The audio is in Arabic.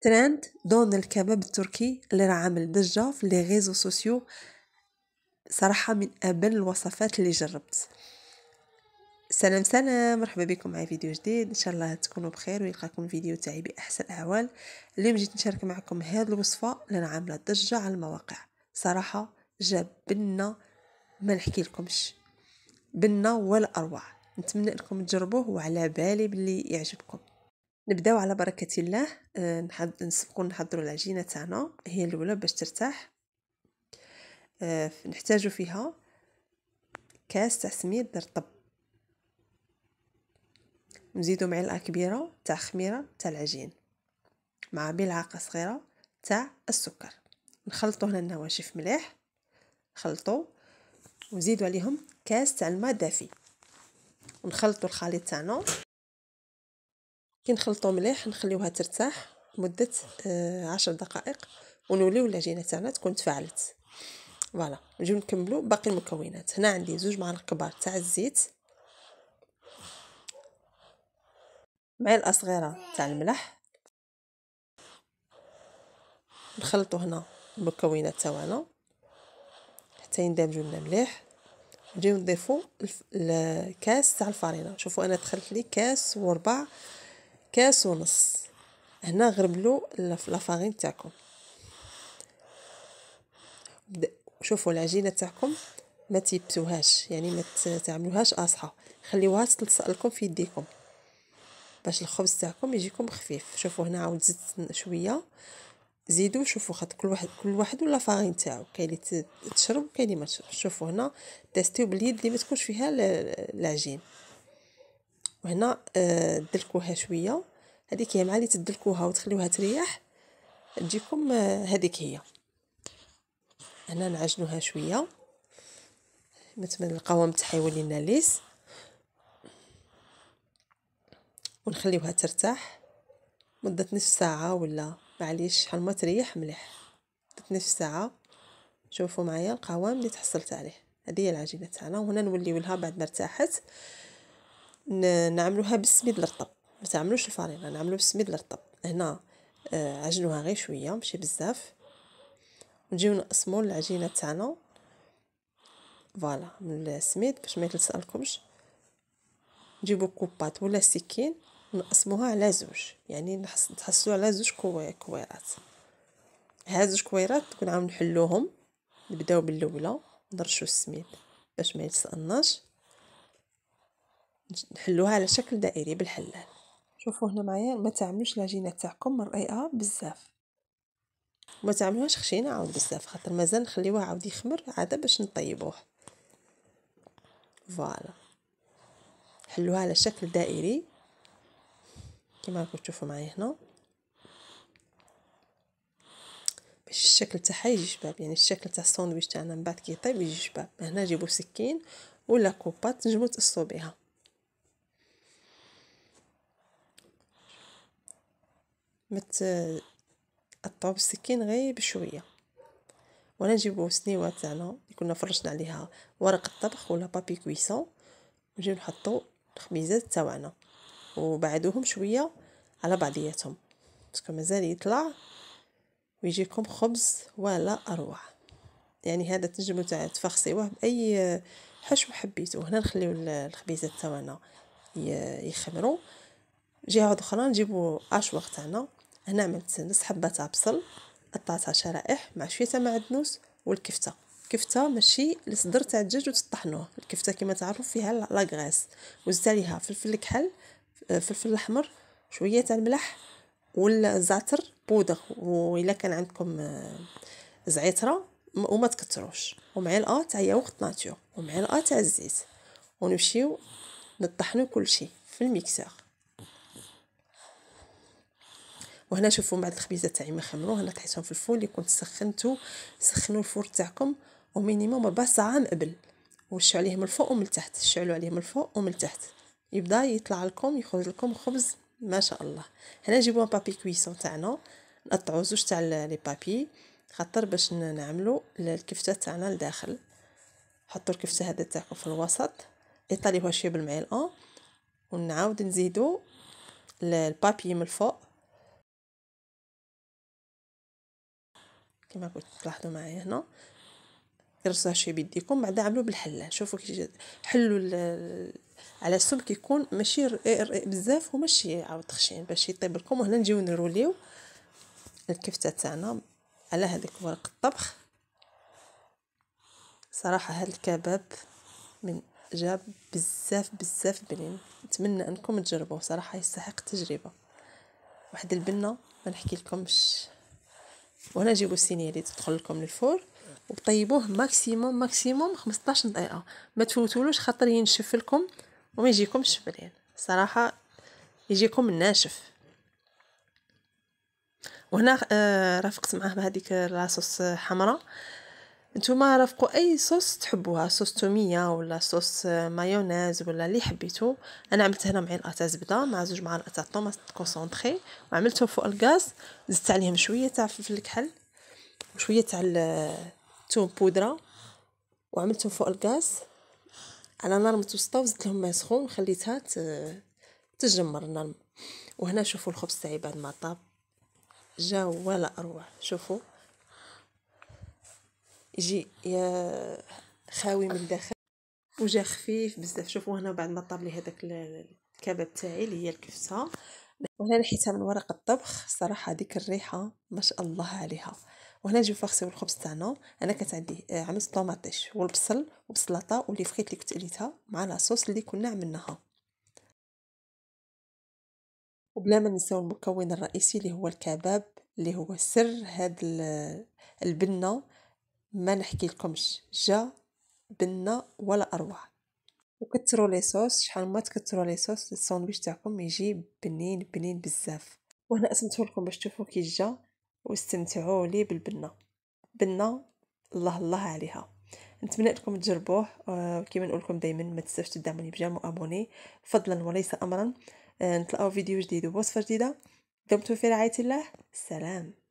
ترند دون الكباب التركي اللي راه عامل ضجة في لي ريزو سوسيو. صراحة من أبل الوصفات اللي جربت. سلام مرحبا بكم معي فيديو جديد، ان شاء الله تكونوا بخير ويلقاكم الفيديو تاعي باحسن الاحوال. اليوم جيت نشارك معكم هذه الوصفة اللي انا عامله ضجة على المواقع. صراحة جاب بنا ما نحكي لكمش، بنا ولا اروع. نتمنى انكم تجربوه وعلى بالي باللي يعجبكم. نبداو على بركة الله. نسبقوا نحضروا العجينة تاعنا، هي الاولى باش ترتاح. نحتاجوا فيها كاس تاع سميد رطب، نزيدو معلقه كبيره تاع خميره تاع العجين مع ملعقه صغيره تاع السكر. نخلطوا هنا النواشف مليح، خلطوا ونزيدوا عليهم كاس تاع الماء دافي ونخلطوا الخليط تاعنا. كي نخلطوا مليح نخليوها ترتاح مده 10 دقائق ونوليو العجينه تاعنا تكون تفاعلت. فوالا نجيو نكملوا باقي المكونات. هنا عندي 2 معالق كبار تاع الزيت، معلقه صغيره تاع الملح. نخلطوا هنا المكونات تاعنا حتى يندمجوا لنا مليح. نجيو نضيفوا الكاس تاع الفرينه. شوفوا انا دخلت لي كاس وربع، كاس ونص. هنا غربلوا لافارين تاعكم. شوفوا العجينه تاعكم ما تيبسوهاش، يعني ما تعملوهاش قاصحه، خليوها تلصق لكم في يديكم باش الخبز تاعكم يجيكم خفيف. شوفوا هنا عاود زدت شويه، زيدوا. شوفوا خاطر كل واحد ولا فارين تاعو، كاين اللي تشرب وكاين اللي ما تشربش. شوفوا هنا تيستيو باليد اللي ما تكونش فيها العجين. وهنا دلكوها شويه، هذيك هي مع اللي تدلكوها وتخليوها تريح تجيكم هذيك هي. هنا نعجنوها شويه مثل القوام تاعها يولي لنا ليس، ونخليوها ترتاح مده نصف ساعه ولا معليش شحال ما تريح مليح، مده نصف ساعه. شوفوا معايا القوام اللي تحصلت عليه. هذه هي العجينه تاعنا. وهنا نوليو لها بعد ما ارتاحت نعملوها بالسميد الرطب، ما تعملوش الفرينه، نعملو بالسميد الرطب. هنا عجنوها غير شويه ماشي بزاف. نجيو نقسموا العجينه تاعنا فوالا من السميد باش ما يتلصقلكمش. نجيبوا كوبات ولا سكين ونقسموها على زوج، يعني نحصلوا على زوج كويرات. هاد زوج كويرات نعاود نحلوهم. نبداو بالاولى، نرشوا السميد باش ما يلصقناش، نحلوها على شكل دائري بالحلال. شوفوا هنا معايا ما تعملوش العجينه تاعكم رقيقه بزاف، ما تعملوهاش خشينه عاود بزاف، خاطر مازال نخليوه عاود يخمر عاد باش نطيبوه. فوالا حلوها على شكل دائري كما راكم تشوفوا معايا هنا باش الشكل تاعها يجي شباب، يعني الشكل تاع الساندويتش تاعنا من بعد كي يطيب يجي شباب. هنا جيبوا سكين ولا كوبات تنجموا تقصوا بها. قطعوا بالسكين غير بشويه. وانا نجيبوا سنيوه تاعنا اللي كنا فرشنا عليها ورق الطبخ ولا بابي كويسون، ونجيو نحطوا الخبيزات تاعنا وبعدوهم شويه على بعضياتهم باسكو مازال يطلع ويجيكم خبز ولا اروع. يعني هذا تنجموا تفخصيوه باي حشو حبيتو. هنا نخليو الخبيزات تاعنا يخمروا. جهه اخرى نجيبوا اشواق تاعنا. هنا عملت نص حبه تاع بصل قطعتها شرائح مع شويه تاع معدنوس والكفته. كفته ماشي الصدر تاع الدجاج وتطحنوه، الكفته كما تعرفوا فيها لاغريس. وزدت عليها فلفل كحل، فلفل احمر، شويه تاع الملح والزعتر بودر، والا كان عندكم زعتره وما تكثروش، ومعلقه تاع ياغورت ناتور ومعلقه تاع الزيت. ونمشيو نطحنوا كل شيء في الميكسور. وهنا شوفوا بعد الخبيزات تاعي ما خمروا، هنا طحيتهم في الفول اللي كنت سخنوا الفور تاعكم ومينيموم 4 ساعات من قبل. وشوا عليه من الفوق ومن التحت، شعلوا عليه من الفوق ومن التحت، يبدا يطلع لكم يخرج لكم خبز ما شاء الله. هنا نجيبوا بابي كويسون تاعنا، نقطعوا زوج تاع لي بابي خاطر باش نعملوا الكفته تاعنا لداخل. حطوا الكفته هذا تاعكم في الوسط، اطاليوها شويه بالمعلقه، ونعاود نزيدوا البابي من الفوق كما قلت تلاحظوا معايا هنا. رصوها شويه بيديكم، بعدا عملوا بالحلال. شوفوا كي حلوا على السمك يكون ماشي رقيق بزاف وماشي عاود خشين باش يطيب لكم. وهنا نجيو نروليو الكفته تاعنا على هذاك ورق الطبخ. صراحه هذا الكباب من جاب بزاف بزاف بنين، نتمنى انكم تجربوه، صراحه يستحق التجربه. واحد البنه ما نحكي لكمش. وهنا جيبوا الصينيه اللي تدخل لكم للفور وطيبوه ماكسيموم 15 دقيقه، ما تفوتولوش خاطر ينشف لكم وما يجيكمش بنين، صراحه يجيكم ناشف. وهنا رافقت معاه بهذيك لاصوص حمراء. نتوما رافقوا اي صوص تحبوها، صوص توميه ولا صوص مايونيز ولا اللي حبيتو. انا عملت هنا معلقه تاع زبده مع 2 معالق تاع طوماط كونسونطري وعملته فوق الغاز. زدت عليهم شويه تاع فلفل الكحل وشويه تاع الثوم بودره وعملتهم فوق الغاز على نار متوسطه وزدت لهم ماء سخون وخليتها تجمر النار. وهنا شوفوا الخبز تاعي بعد ما طاب جا ولا اروع. شوفوا يجي يا خاوي من الداخل وجا خفيف بزاف. شوفوا هنا بعد ما طاب لي هذاك الكباب تاعي اللي هي الكفته. وهنا ريحتها من ورق الطبخ، صراحه ديك الريحه ما شاء الله عليها. وهنا نجيو فاغسيو الخبز تاعنا. انا كانت عندي عملت طوماطيش والبصل وبسلاطه ولي فخيت اللي كنت قليتها مع لاصوص اللي كنا عملناها. وبلا ما ننساو المكون الرئيسي اللي هو الكباب اللي هو سر هاد البنه. ما نحكي لكمش جا بنه ولا اروع. وكثروا لي صوص، شحال ما تكثروا لي صوص الساندويتش تاعكم يجي بنين بنين بزاف. وهنا قسمته لكم باش تشوفوا كي جا واستمتعوا لي بالبنه. بنه الله الله عليها. نتمنى لكم تجربوه. كيما نقول لكم دائما ما تنساوش تدعموني بجيم وابوني فضلا وليس امرا. نتلاقاو فيديو جديد ووصفه جديده. دمتم في رعايه الله. سلام.